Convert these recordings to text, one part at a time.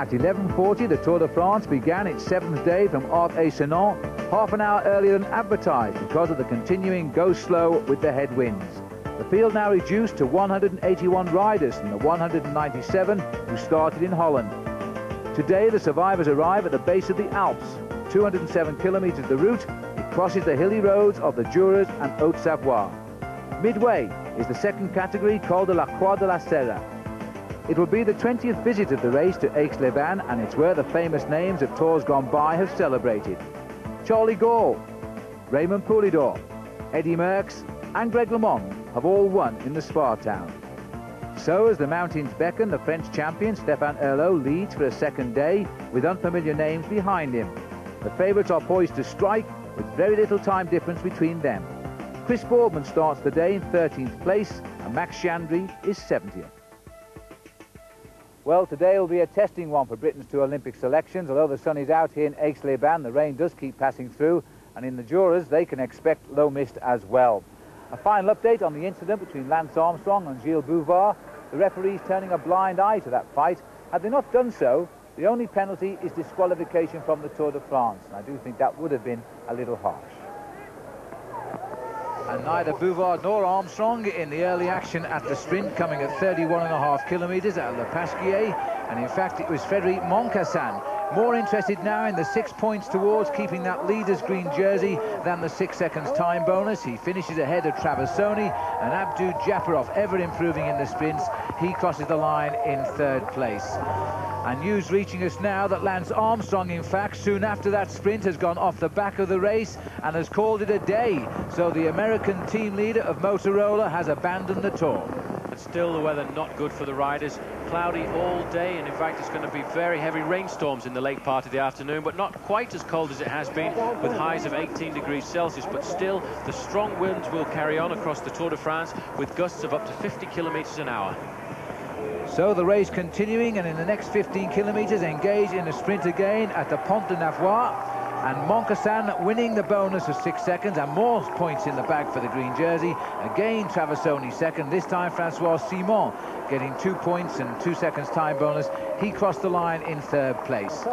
At 11:40, the Tour de France began its 7th day from Senans, half an hour earlier than advertised because of the continuing go slow with the headwinds. The field now reduced to 181 riders from the 197 who started in Holland. Today, the survivors arrive at the base of the Alps. 207 kilometers the route, it crosses the hilly roads of the Jura and Haute-Savoie. Midway is the second category called the La Croix de la Serre. It will be the 20th visit of the race to Aix-les-Bains, and it's where the famous names of tours gone by have celebrated. Charlie Gall, Raymond Poulidor, Eddy Merckx and Greg LeMond have all won in the Spa town. So as the mountains beckon, the French champion Stéphane Herlot leads for a second day with unfamiliar names behind him. The favourites are poised to strike with very little time difference between them. Chris Boardman starts the day in 13th place and Max Chandry is 70th. Well, today will be a testing one for Britain's two Olympic selections. Although the sun is out here in Aix-les-Bains, the rain does keep passing through, and in the Juras they can expect low mist as well. A final update on the incident between Lance Armstrong and Gilles Bouvard. The referees turning a blind eye to that fight. Had they not done so, the only penalty is disqualification from the Tour de France, and I do think that would have been a little harsh. And neither Bouvard nor Armstrong in the early action at the sprint, coming at 31.5 kilometres at Le Pasquier, and in fact it was Frédéric Moncassin more interested now in the 6 points towards keeping that leader's green jersey than the 6 seconds time bonus. He finishes ahead of Traversoni, and Abdou Japarov, ever improving in the sprints, he crosses the line in 3rd place. And news reaching us now that Lance Armstrong, in fact, soon after that sprint has gone off the back of the race and has called it a day. So the American team leader of Motorola has abandoned the Tour. But still the weather not good for the riders. Cloudy all day, and in fact it's going to be very heavy rainstorms in the late part of the afternoon, but not quite as cold as it has been, with highs of 18 degrees Celsius. But still, the strong winds will carry on across the Tour de France with gusts of up to 50 kilometers an hour. So the race continuing, and in the next 15 kilometers engage in a sprint again at the Pont de Navois, and Moncassin winning the bonus of 6 seconds and more points in the bag for the green jersey. Again Traversoni second, this time Francois Simon getting 2 points and 2 seconds time bonus. He crossed the line in 3rd place.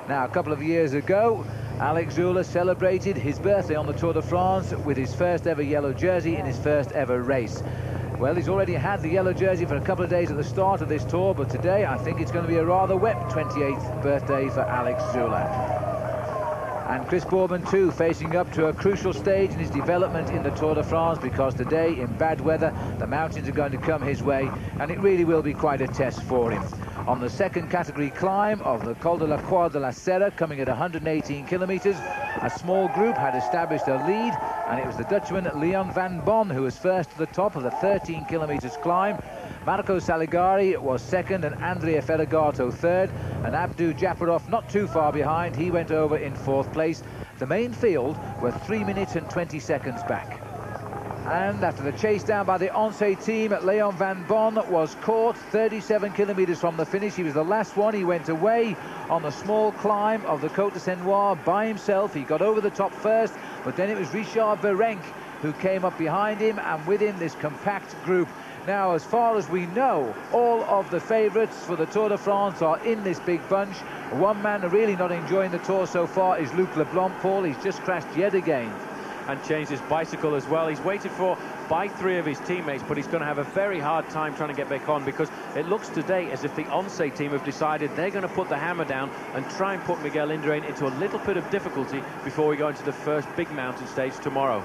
Now, a couple of years ago, Alex Zülle celebrated his birthday on the Tour de France with his first ever yellow jersey in his first ever race. Well, he's already had the yellow jersey for a couple of days at the start of this tour, but today I think it's going to be a rather wet 28th birthday for Alex Zülle. And Chris Boardman too, facing up to a crucial stage in his development in the Tour de France, because today in bad weather the mountains are going to come his way, and it really will be quite a test for him. On the second category climb of the Col de la Croix de la Serre, coming at 118 kilometres, a small group had established a lead, and it was the Dutchman Leon van Bon who was first to the top of the 13 kilometres climb. Marco Saligari was second, and Andrea Ferragato third, and Abdou Japarov not too far behind. He went over in 4th place. The main field were 3 minutes and 20 seconds back. And after the chase down by the Once team, Leon van Bon was caught 37 kilometres from the finish. He was the last one. He went away on the small climb of the Côte de Sennois by himself. He got over the top first, but then it was Richard Virenque who came up behind him, and with him this compact group. Now, as far as we know, all of the favourites for the Tour de France are in this big bunch. One man really not enjoying the Tour so far is Luc Leblanc. Paul, he's just crashed yet again. And changed his bicycle as well. He's waited for by 3 of his teammates, but he's going to have a very hard time trying to get back on, because it looks today as if the Once team have decided they're going to put the hammer down and try and put Miguel Indurain into a little bit of difficulty before we go into the first big mountain stage tomorrow.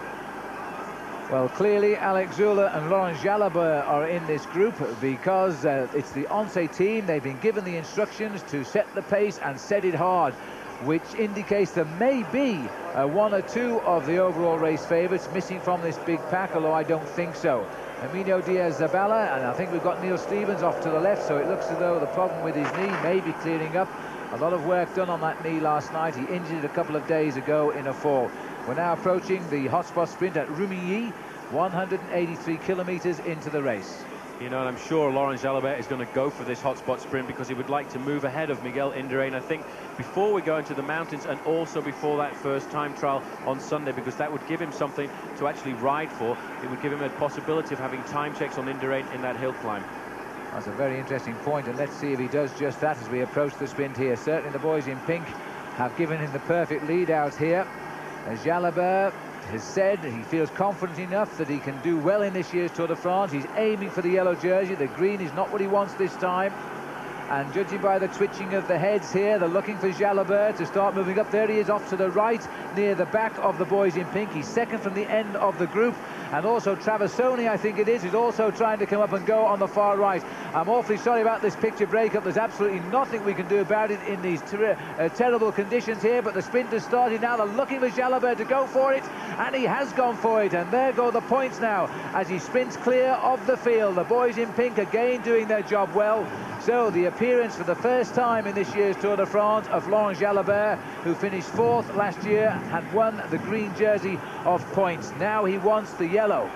Well, clearly Alex Zülle and Laurent Jalabert are in this group, because it's the Once team. They've been given the instructions to set the pace and set it hard, which indicates there may be 1 or 2 of the overall race favourites missing from this big pack, although I don't think so. Emilio Diaz-Zabala, and I think we've got Neil Stevens off to the left, so it looks as though the problem with his knee may be clearing up. A lot of work done on that knee last night. He injured it a couple of days ago in a fall. We're now approaching the hotspot sprint at Rumilly, 183 kilometres into the race. You know, and I'm sure Laurent Jalabert is going to go for this hotspot sprint because he would like to move ahead of Miguel Indurain, I think, before we go into the mountains, and also before that first time trial on Sunday, because that would give him something to actually ride for. It would give him a possibility of having time checks on Indurain in that hill climb. That's a very interesting point, and let's see if he does just that as we approach the sprint here. Certainly the boys in pink have given him the perfect lead out here. As Jalabert has said he feels confident enough that he can do well in this year's Tour de France. He's aiming for the yellow jersey. The green is not what he wants this time. And judging by the twitching of the heads here, they're looking for Jalabert to start moving up. There he is off to the right, near the back of the boys in pink. He's second from the end of the group. And also Traversoni, I think it is also trying to come up and go on the far right. I'm awfully sorry about this picture breakup. There's absolutely nothing we can do about it in these terrible conditions here. But the sprint has started now. They're looking for Jalabert to go for it. And he has gone for it. And there go the points now as he sprints clear of the field. The boys in pink again doing their job well. So the appearance for the first time in this year's Tour de France of Laurent Jalabert, who finished 4th last year, had won the green jersey of points. Now he wants the yellow.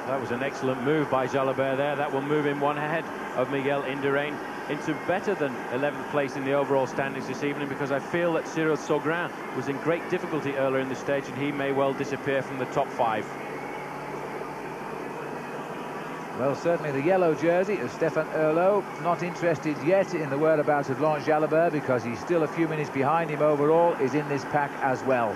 That was an excellent move by Jalabert there. That will move him one ahead of Miguel Indurain into better than 11th place in the overall standings this evening, because I feel that Cyril Saugrand was in great difficulty earlier in the stage and he may well disappear from the top 5. Well, certainly the yellow jersey of Stefan Erlo, not interested yet in the whereabouts of Laurent Jalabert because he's still a few minutes behind him overall, is in this pack as well.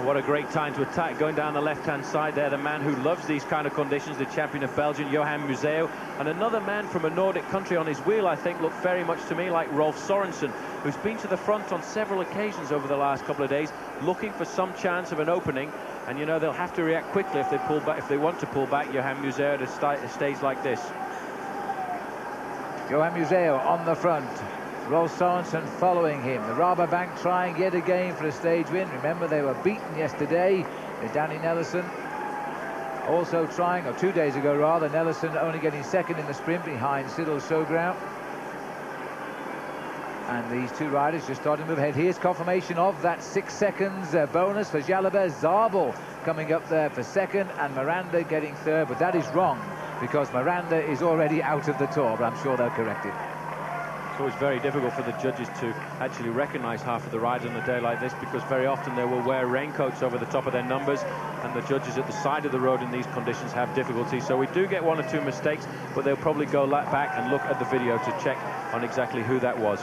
What a great time to attack, going down the left-hand side there, the man who loves these kind of conditions, the champion of Belgium, Johan Museeuw, and another man from a Nordic country on his wheel, I think, looked very much to me like Rolf Sorensen, who's been to the front on several occasions over the last couple of days, looking for some chance of an opening. And you know they'll have to react quickly if they pull back, if they want to pull back Johan Museeuw at a stage like this. Johan Museeuw on the front, Rolf Sorensen following him. The Rabobank trying yet again for a stage win. Remember, they were beaten yesterday. Danny Nelson also trying, or 2 days ago rather. Nelson only getting second in the sprint behind Cyril Saugrand. And these two riders just starting to move ahead. Here's confirmation of that 6 seconds bonus for Jalabert. Zabel coming up there for second and Miranda getting third. But that is wrong because Miranda is already out of the Tour, but I'm sure they'll correct it. It's always very difficult for the judges to actually recognise half of the riders on a day like this, because very often they will wear raincoats over the top of their numbers, and the judges at the side of the road in these conditions have difficulty. So we do get 1 or 2 mistakes, but they'll probably go back and look at the video to check on exactly who that was.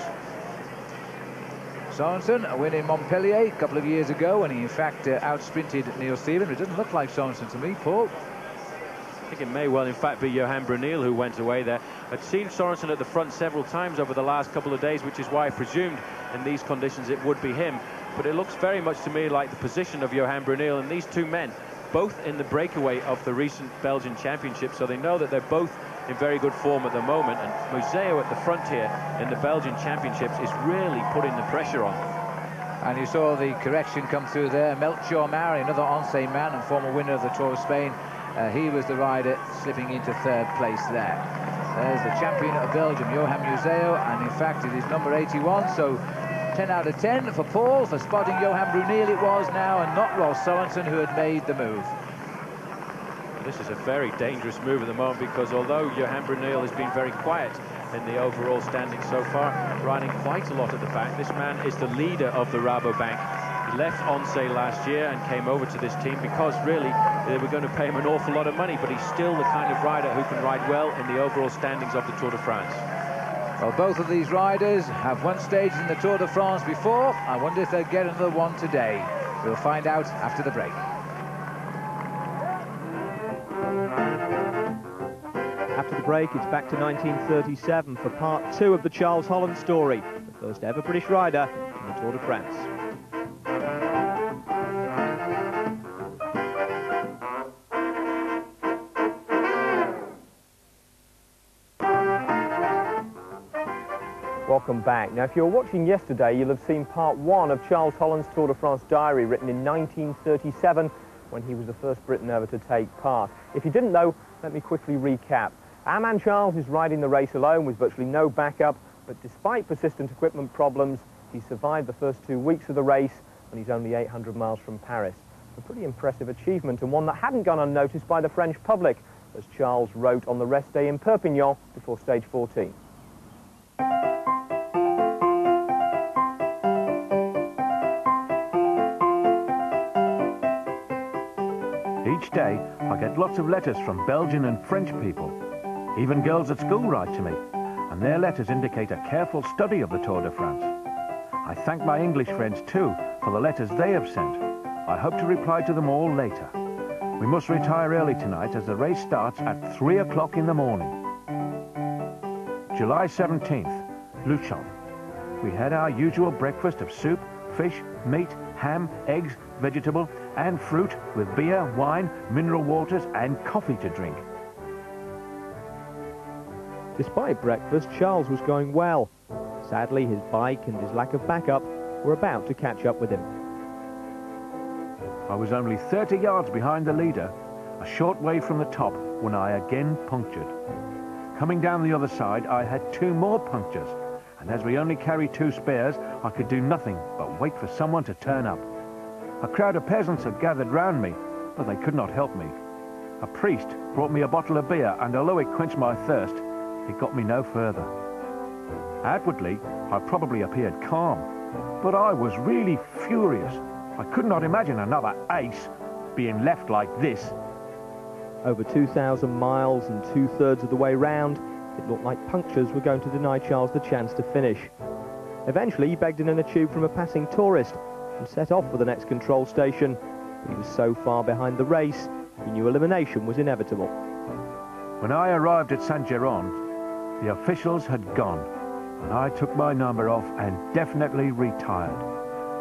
Sorensen, a win in Montpellier a couple of years ago when he in fact out-sprinted Neil Stevens. It doesn't look like Sorensen to me, Paul. I think it may well in fact be Johan Brunel who went away there. I'd seen Sorensen at the front several times over the last couple of days, which is why I presumed in these conditions it would be him. But it looks very much to me like the position of Johan Brunel, and these two men, both in the breakaway of the recent Belgian Championship, so they know that they're both in very good form at the moment. And Museeuw at the front here in the Belgian Championships is really putting the pressure on. And you saw the correction come through there. Melchior Mari, another Once man and former winner of the Tour of Spain, he was the rider slipping into 3rd place there. There's the champion of Belgium, Johan Museeuw, and in fact it is number 81, so 10 out of 10 for Paul for spotting Johan Brunel it was now, and not Rolf Sorensen who had made the move. This is a very dangerous move at the moment, because although Johan Brunel has been very quiet in the overall standings so far, riding quite a lot at the back, this man is the leader of the Rabobank. He left Once last year and came over to this team because really they were going to pay him an awful lot of money, but he's still the kind of rider who can ride well in the overall standings of the Tour de France. Well, both of these riders have won stages in the Tour de France before. I wonder if they'll get another one today. We'll find out after the break. After the break, it's back to 1937 for part 2 of the Charles Holland story, the first ever British rider in the Tour de France. Welcome back. Now, if you were watching yesterday, you'll have seen part 1 of Charles Holland's Tour de France diary, written in 1937, when he was the first Briton ever to take part. If you didn't know, let me quickly recap. Our man Charles is riding the race alone with virtually no backup, but despite persistent equipment problems, he survived the first 2 weeks of the race, and he's only 800 miles from Paris. A pretty impressive achievement, and one that hadn't gone unnoticed by the French public, as Charles wrote on the rest day in Perpignan before stage 14. Each day, I get lots of letters from Belgian and French people Even girls at school write to me, and their letters indicate a careful study of the Tour de France. I thank my English friends too for the letters they have sent. I hope to reply to them all later. We must retire early tonight as the race starts at 3 o'clock in the morning. July 17th, Luchon. We had our usual breakfast of soup, fish, meat, ham, eggs, vegetable and fruit with beer, wine, mineral waters and coffee to drink. Despite breakfast, Charles was going well. Sadly, his bike and his lack of backup were about to catch up with him. I was only 30 yards behind the leader, a short way from the top, when I again punctured. Coming down the other side, I had 2 more punctures, and as we only carry 2 spares, I could do nothing but wait for someone to turn up. A crowd of peasants had gathered round me, but they could not help me. A priest brought me a bottle of beer, and although it quenched my thirst, it got me no further. Outwardly, I probably appeared calm, but I was really furious. I could not imagine another ace being left like this. Over 2,000 miles and 2/3 of the way round, it looked like punctures were going to deny Charles the chance to finish. Eventually, he begged in a tube from a passing tourist and set off for the next control station. He was so far behind the race, he knew elimination was inevitable. When I arrived at Saint-Géron, the officials had gone, and I took my number off and definitely retired.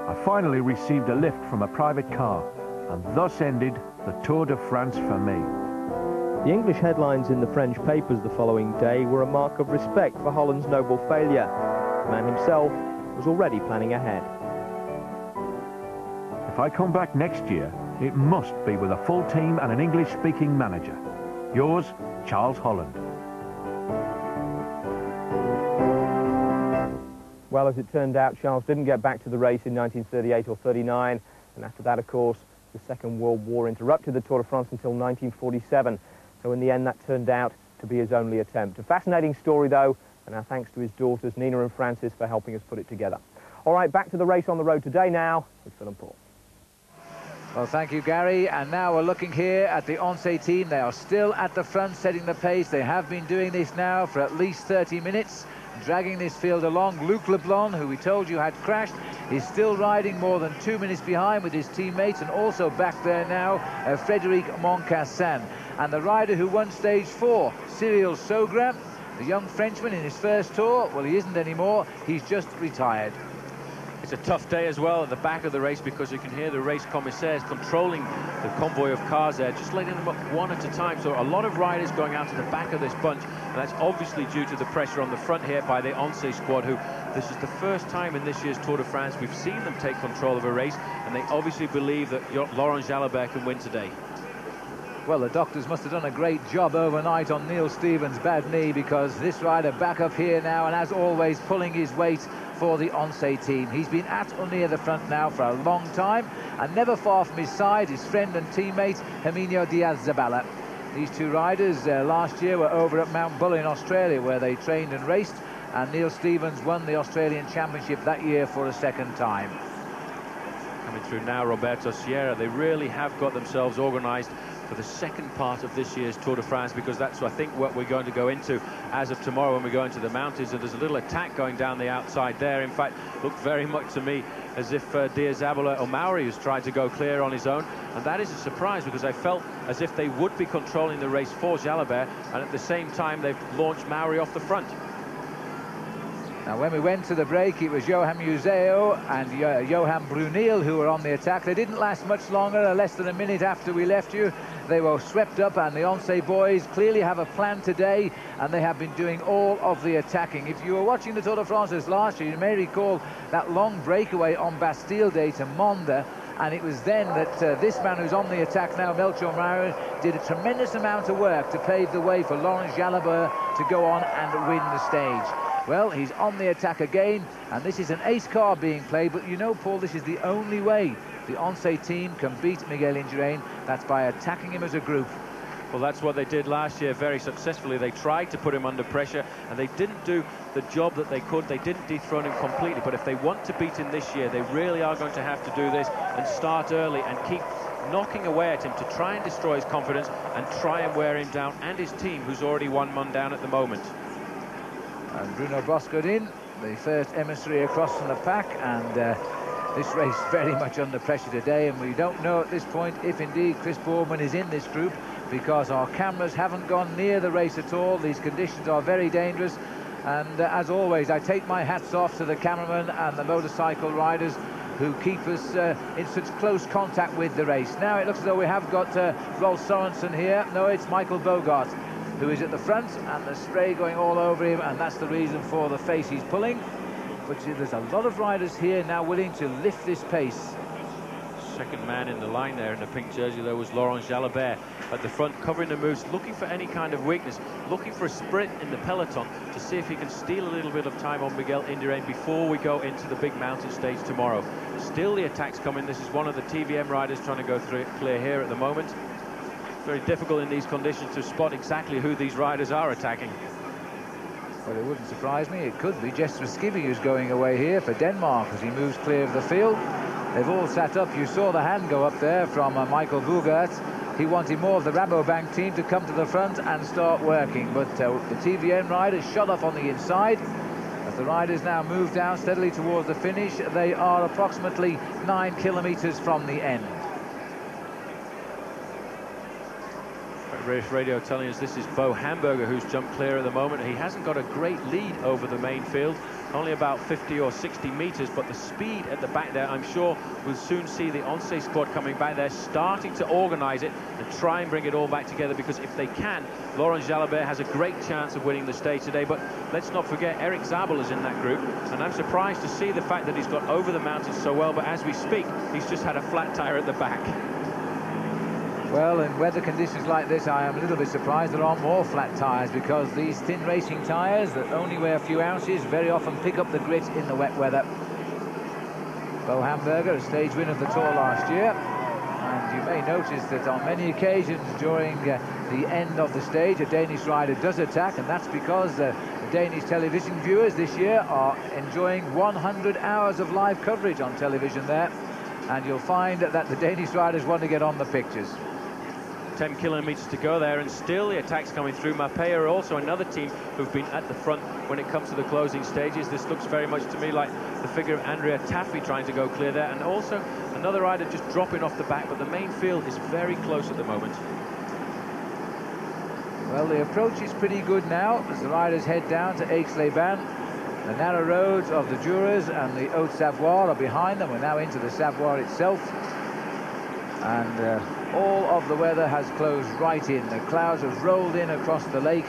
I finally received a lift from a private car, and thus ended the Tour de France for me. The English headlines in the French papers the following day were a mark of respect for Holland's noble failure. The man himself was already planning ahead. If I come back next year, it must be with a full team and an English-speaking manager. Yours, Charles Holland. Well, as it turned out, Charles didn't get back to the race in 1938 or 39, and after that, of course, the Second World War interrupted the Tour de France until 1947. So in the end, that turned out to be his only attempt. A fascinating story, though, and our thanks to his daughters, Nina and Francis, for helping us put it together. All right, back to the race on the road today now with Phil and Paul. Well, thank you, Gary. And now we're looking here at the Senans-Aix team. They are still at the front, setting the pace. They have been doing this now for at least 30 minutes, dragging this field along. Luc Leblanc, who we told you had crashed, is still riding more than 2 minutes behind with his teammates, and also back there now, Frédéric Moncassin. And the rider who won stage 4, Cyril Saugrand, the young Frenchman in his first tour, well, he isn't anymore. He's just retired. It's a tough day as well at the back of the race, because you can hear the race commissaires controlling the convoy of cars there, just letting them up one at a time. So a lot of riders going out to the back of this bunch, and that's obviously due to the pressure on the front here by the Senans-Aix squad, who this is the first time in this year's Tour de France we've seen them take control of a race, and they obviously believe that Laurent Jalabert can win today. Well, the doctors must have done a great job overnight on Neil Stevens' bad knee, because this rider back up here now, and as always pulling his weight for the Senans-Aix team. He's been at or near the front now for a long time, and never far from his side, his friend and teammate Herminio Diaz-Zabala. These two riders last year were over at Mount Buller in Australia, where they trained and raced, and Neil Stevens won the Australian Championship that year for a second time. Coming through now, Roberto Sierra. They really have got themselves organised for the second part of this year's Tour de France, because that's, I think, what we're going to go into as of tomorrow when we go into the mountains. And there's a little attack going down the outside there. In fact, looked very much to me as if Diaz-Zabala or Mauri has tried to go clear on his own, and that is a surprise, because I felt as if they would be controlling the race for Jalabert, and at the same time they've launched Mauri off the front. Now, when we went to the break, it was Johan Museo and Johan Brunel who were on the attack. They didn't last much longer, less than a minute after we left you. They were swept up, and the Senans-Aix boys clearly have a plan today, and they have been doing all of the attacking. If you were watching the Tour de France last year, you may recall that long breakaway on Bastille Day to Monde, and it was then that this man who's on the attack now, Melchior Mauri, did a tremendous amount of work to pave the way for Laurent Jalabert to go on and win the stage. Well, he's on the attack again, and this is an ace car being played, but you know, Paul, this is the only way the Senans-Aix team can beat Miguel Indurain. That's by attacking him as a group. Well, that's what they did last year very successfully. They tried to put him under pressure, and they didn't do the job that they could. They didn't dethrone him completely, but if they want to beat him this year, they really are going to have to do this and start early and keep knocking away at him to try and destroy his confidence and try and wear him down, and his team, who's already 1 man down at the moment. And Bruno Boscodin, the first emissary across from the pack, and this race very much under pressure today, and we don't know at this point if indeed Chris Boardman is in this group, because our cameras haven't gone near the race at all. These conditions are very dangerous, and as always, I take my hats off to the cameramen and the motorcycle riders who keep us in such close contact with the race. Now it looks as though we have got Rolf Sorensen here. No, it's Michael Bogart who is at the front, and the spray going all over him, and that's the reason for the face he's pulling. But there's a lot of riders here now willing to lift this pace. Second man in the line there in the pink jersey, though, was Laurent Jalabert at the front, covering the moves, looking for any kind of weakness, looking for a sprint in the peloton to see if he can steal a little bit of time on Miguel Indurain before we go into the big mountain stage tomorrow. Still the attacks coming. This is one of the TVM riders trying to go through it clear here at the moment. Very difficult in these conditions to spot exactly who these riders are attacking. Well, it wouldn't surprise me. It could be Jesper Skibby who's going away here for Denmark as he moves clear of the field. They've all sat up. You saw the hand go up there from Michael Bogart. He wanted more of the Rabobank team to come to the front and start working, but the TVM riders shot off on the inside. As the riders now move down steadily towards the finish, they are approximately 9 kilometers from the end. Race radio telling us this is Bo Hamburger who's jumped clear at the moment. He hasn't got a great lead over the main field, only about 50 or 60 meters, but the speed at the back there, I'm sure we'll soon see the Once squad coming back there, starting to organize it and try and bring it all back together, because if they can, Laurent Jalabert has a great chance of winning the stage today. But let's not forget Eric Zabel is in that group, and I'm surprised to see the fact that he's got over the mountains so well, but as we speak, he's just had a flat tire at the back. Well, in weather conditions like this, I am a little bit surprised there aren't more flat tyres, because these thin racing tyres that only weigh a few ounces very often pick up the grit in the wet weather. Bo Hamburger, a stage winner of the Tour last year, and you may notice that on many occasions during the end of the stage, a Danish rider does attack, and that's because the Danish television viewers this year are enjoying 100 hours of live coverage on television there, and you'll find that the Danish riders want to get on the pictures. 10 kilometers to go there, and still the attacks coming through. Mapei are also another team who've been at the front when it comes to the closing stages. This looks very much to me like the figure of Andrea Taffy trying to go clear there, and also another rider just dropping off the back, but the main field is very close at the moment. Well, the approach is pretty good now as the riders head down to Aix-les-Bains. The narrow roads of the Jura and the Haute-Savoie are behind them. We're now into the Savoie itself, and all of the weather has closed right in. The clouds have rolled in across the lake,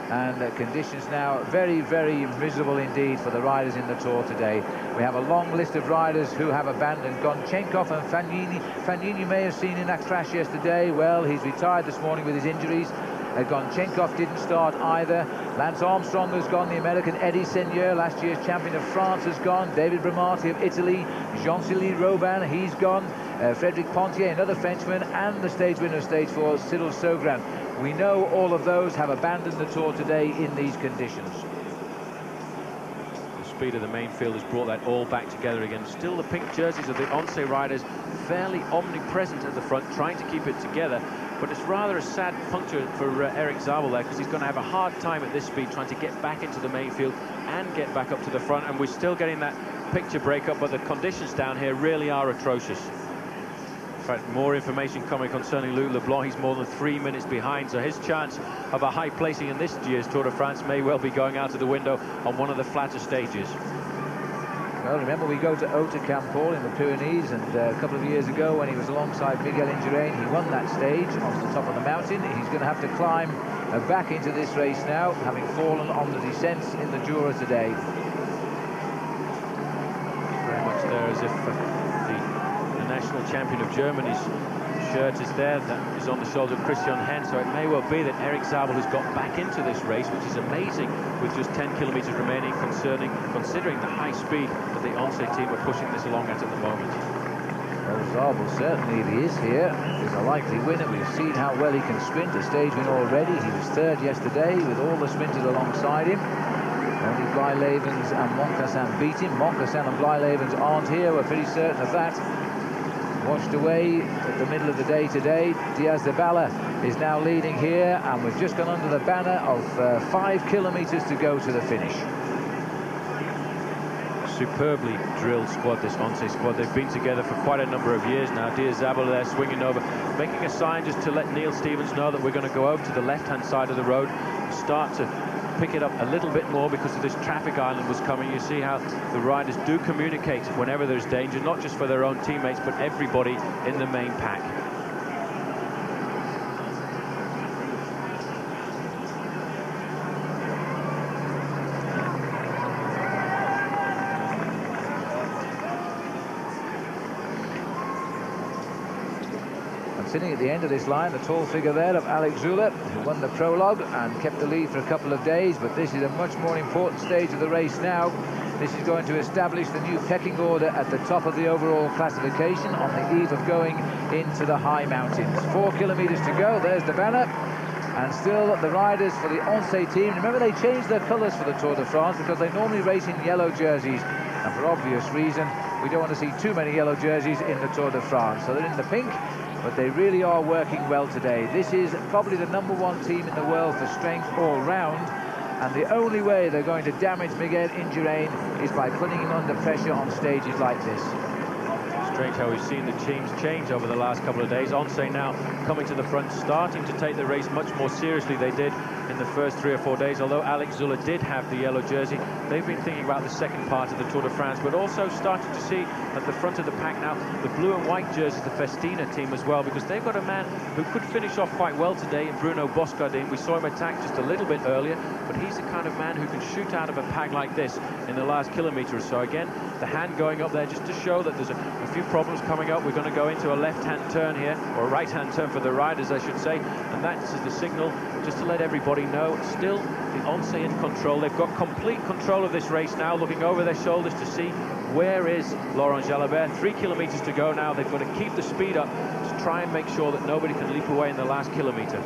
and conditions now very, very miserable indeed for the riders in the Tour today. We have a long list of riders who have abandoned. Gonchenkov and Fagnin you may have seen in that crash yesterday. Well, he's retired this morning with his injuries. Gonchenkov didn't start either. Lance Armstrong has gone. The American Eddie Seigneur, last year's champion of France, has gone. David Bramati of Italy. Jean-Céline Robin, he's gone. Frédéric Pontier, another Frenchman, and the stage winner of stage 4, Cyril Sogran. We know all of those have abandoned the Tour today in these conditions. The speed of the main field has brought that all back together again. Still the pink jerseys of the Once riders fairly omnipresent at the front, trying to keep it together. But it's rather a sad puncture for Eric Zabel there, because he's going to have a hard time at this speed trying to get back into the main field and get back up to the front. And we're still getting that picture breakup, but the conditions down here really are atrocious. In fact, more information coming concerning Luc Leblanc. He's more than 3 minutes behind, so his chance of a high placing in this year's Tour de France may well be going out of the window on one of the flatter stages. Well, remember, we go to Haute-Campol in the Pyrenees, and a couple of years ago when he was alongside Miguel Indurain, he won that stage on the top of the mountain. He's going to have to climb back into this race now, having fallen on the descents in the Jura today. Very much there as if the national champion of Germany's shirt is there, that is on the shoulder of Christian Hen, so it may well be that Eric Zabel has got back into this race, which is amazing with just 10 kilometers remaining, considering the high speed that the Once team are pushing this along at the moment. Well, Zabel certainly, if he is here, is a likely winner. We've seen how well he can sprint, a stage win already. He was third yesterday with all the sprinters alongside him. Only Blyleven's and Moncassin beat him. Moncassin and Blyleven's aren't here, we're pretty certain of that. washed away at the middle of the day today. Diaz de Bala is now leading here, and we've just gone under the banner of 5 kilometers to go to the finish. Superbly drilled squad, this Once squad. They've been together for quite a number of years now. Diaz de Bala there swinging over, making a sign just to let Neil Stevens know that we're going to go over to the left-hand side of the road and start to pick it up a little bit more because of this traffic island was coming. You see how the riders do communicate whenever there's danger, not just for their own teammates, but everybody in the main pack. Sitting at the end of this line, the tall figure there of Alex Zülle, who won the prologue and kept the lead for a couple of days, but this is a much more important stage of the race now. This is going to establish the new pecking order at the top of the overall classification on the eve of going into the high mountains. 4 kilometers to go. There's the banner. And still the riders for the Once team. Remember, they changed their colours for the Tour de France because they normally race in yellow jerseys. And for obvious reason, we don't want to see too many yellow jerseys in the Tour de France. So they're in the pink, but they really are working well today. This is probably the #1 team in the world for strength all round. And the only way they're going to damage Miguel Indurain is by putting him under pressure on stages like this. Strange how we've seen the teams change over the last couple of days. Once now coming to the front, starting to take the race much more seriously they did in the first 3 or 4 days. Although Alex Zülle did have the yellow jersey, they've been thinking about the second part of the Tour de France, but also starting to see at the front of the pack now the blue and white jerseys, the Festina team as well, because they've got a man who could finish off quite well today in Bruno Boscardin. We saw him attack just a little bit earlier, but he's the kind of man who can shoot out of a pack like this in the last kilometre or so. Again, the hand going up there just to show that there's a few problems coming up. We're going to go into a left-hand turn here, or a right-hand turn for the riders, I should say, and that's the signal just to let everybody know. Still, the Once in control. They've got complete control of this race now, looking over their shoulders to see where is Laurent Jalabert. 3 kilometres to go now. They've got to keep the speed up to try and make sure that nobody can leap away in the last kilometre.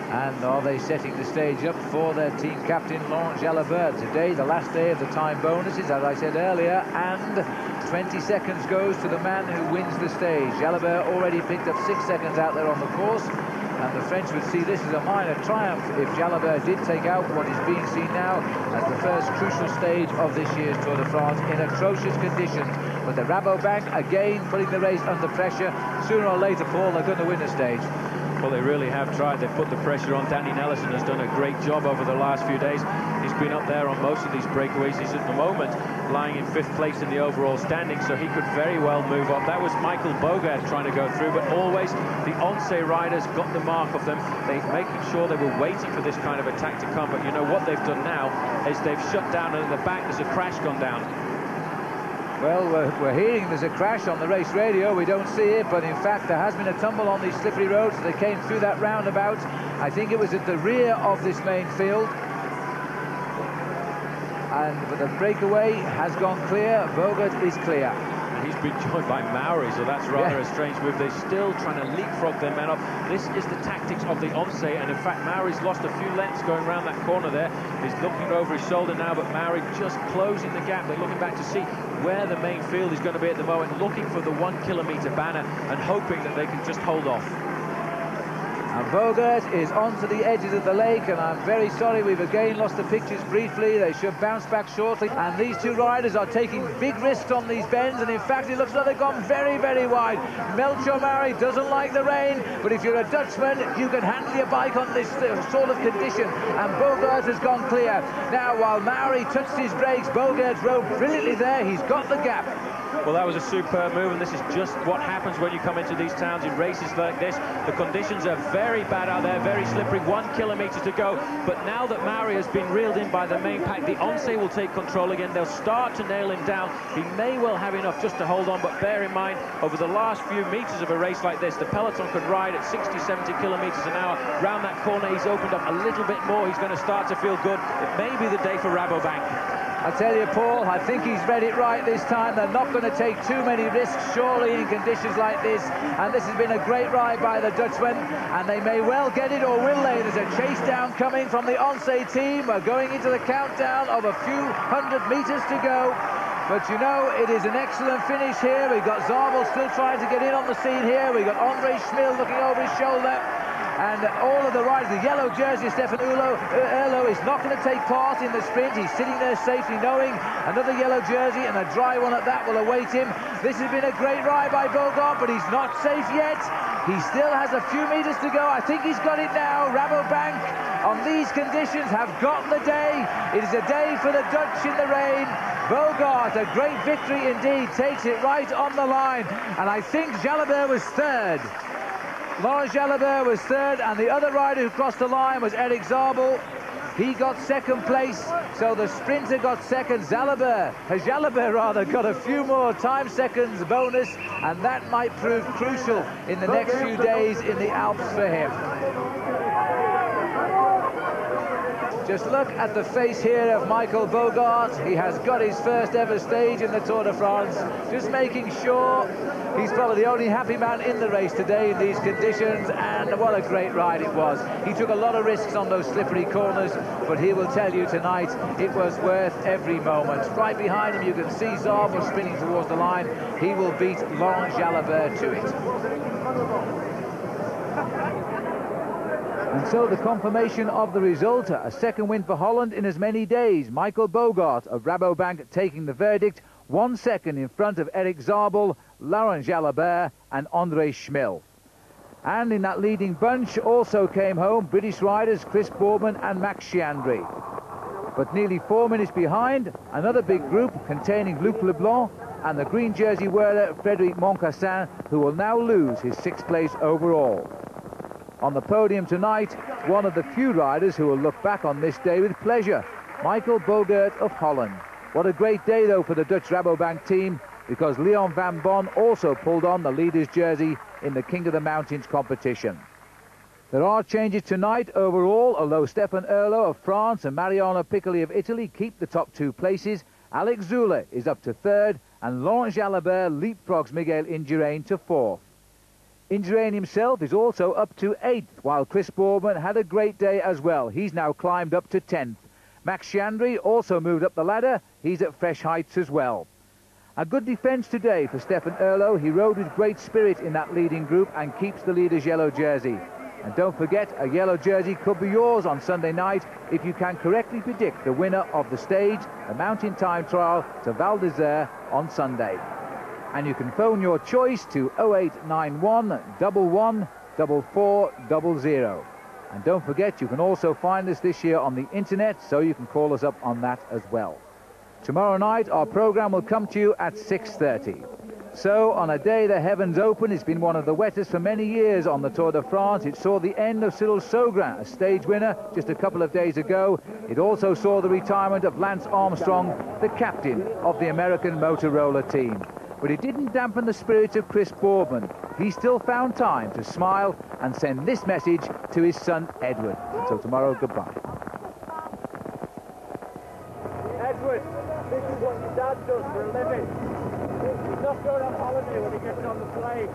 And are they setting the stage up for their team captain, Laurent Jalabert? Today, the last day of the time bonuses, as I said earlier, and 20 seconds goes to the man who wins the stage. Jalabert already picked up 6 seconds out there on the course, and the French would see this as a minor triumph if Jalabert did take out what is being seen now as the first crucial stage of this year's Tour de France in atrocious conditions. But the Rabobank, again, putting the race under pressure. Sooner or later, Paul, they're going to win the stage. Well, they really have tried. They've put the pressure on. Danny Nellison has done a great job over the last few days. He's been up there on most of these breakaways. He's at the moment lying in 5th place in the overall standing, so he could very well move up. That was Michael Bogert trying to go through, but always the Once riders got the mark of them. They making sure they were waiting for this kind of attack to come. But you know what they've done now is they've shut down, and in the back there's a crash gone down. Well, we're hearing there's a crash on the race radio. We don't see it, but in fact there has been a tumble on these slippery roads. They came through that roundabout. I think it was at the rear of this main field. But the breakaway has gone clear. Bogert is clear. And he's been joined by Mauri, so that's rather a strange move. They're still trying to leapfrog their men up. This is the tactics of the Once, and in fact Mauri's lost a few lengths going around that corner there. He's looking over his shoulder now, but Mauri just closing the gap. They're looking back to see where the main field is going to be at the moment, looking for the 1 kilometre banner and hoping that they can just hold off. And Bogert is onto the edges of the lake, and I'm very sorry we've again lost the pictures briefly. They should bounce back shortly. And these two riders are taking big risks on these bends, and in fact it looks like they've gone very, very wide. Melchior Mauri doesn't like the rain, but if you're a Dutchman, you can handle your bike on this sort of condition, and Bogert has gone clear. Now, while Mauri touched his brakes, Bogert rode brilliantly there. He's got the gap. Well, that was a superb move, and this is just what happens when you come into these towns in races like this. The conditions are very bad out there, very slippery, 1 kilometre to go. But now that Mauri has been reeled in by the main pack, the Once will take control again. They'll start to nail him down. He may well have enough just to hold on, but bear in mind, over the last few metres of a race like this, the peloton could ride at 60, 70 kilometres an hour. Round that corner, he's opened up a little bit more. He's going to start to feel good. It may be the day for Rabobank. I tell you, Paul, I think he's read it right this time. They're not going to take too many risks, surely, in conditions like this. And this has been a great ride by the Dutchmen, and they may well get it, or will they? There's a chase down coming from the Once team. We're going into the countdown of a few hundred metres to go. But you know, it is an excellent finish here. We've got Zabel still trying to get in on the scene here. We've got Andre Schmil looking over his shoulder. And all of the riders, the yellow jersey, Stefan Erlo is not going to take part in the sprint. He's sitting there safely knowing another yellow jersey and a dry one at that will await him. This has been a great ride by Bogart, but he's not safe yet. He still has a few meters to go. I think he's got it now. Rabobank, on these conditions, have gotten the day. It is a day for the Dutch in the rain. Bogart, a great victory indeed, takes it right on the line. And I think Jalabert was third. Laurent Jalabert was third, and the other rider who crossed the line was Eric Zabel. He got second place, so the sprinter got second. Jalabert got a few more time seconds bonus, and that might prove crucial in the next few days in the Alps for him. Just look at the face here of Michael Bogart. He has got his first ever stage in the Tour de France. Just making sure he's probably the only happy man in the race today in these conditions, and what a great ride it was. He took a lot of risks on those slippery corners, but he will tell you tonight it was worth every moment. Right behind him you can see Zabel spinning towards the line. He will beat Laurent Jalabert to it. And so the confirmation of the result, a second win for Holland in as many days. Michael Bogart of Rabobank taking the verdict, 1 second in front of Eric Zabel, Laurent Jalabert and Andre Schmil. And in that leading bunch also came home British riders Chris Boardman and Max Chiandri. But nearly 4 minutes behind, another big group containing Luc Leblanc and the green jersey wearer Frédéric Moncassin, who will now lose his 6th place overall. On the podium tonight, one of the few riders who will look back on this day with pleasure, Michael Bogart of Holland. What a great day, though, for the Dutch Rabobank team, because Leon van Bon also pulled on the leader's jersey in the King of the Mountains competition. There are changes tonight overall, although Stefan Erlo of France and Mariano Piccoli of Italy keep the top 2 places. Alex Zula is up to 3rd, and Laurent Jalabert leapfrogs Miguel Indurain to 4th. Indurain himself is also up to 8th, while Chris Boardman had a great day as well. He's now climbed up to 10th. Max Chiandri also moved up the ladder. He's at fresh heights as well. A good defence today for Stefan Erlo. He rode with great spirit in that leading group and keeps the leader's yellow jersey. And don't forget, a yellow jersey could be yours on Sunday night if you can correctly predict the winner of the stage, the mountain time trial to Val d'Isère on Sunday. And you can phone your choice to 0891 11 4400. And don't forget, you can also find us this year on the internet, so you can call us up on that as well. Tomorrow night our programme will come to you at 6:30. So on a day the heavens open, it's been one of the wettest for many years on the Tour de France. It saw the end of Cyril Saugrin, a stage winner, just a couple of days ago. It also saw the retirement of Lance Armstrong, the captain of the American Motorola team. But it didn't dampen the spirits of Chris Boardman. He still found time to smile and send this message to his son Edward. Until tomorrow, goodbye. Edward, this is what your dad does for a living. He's not going on holiday when he gets on the plane.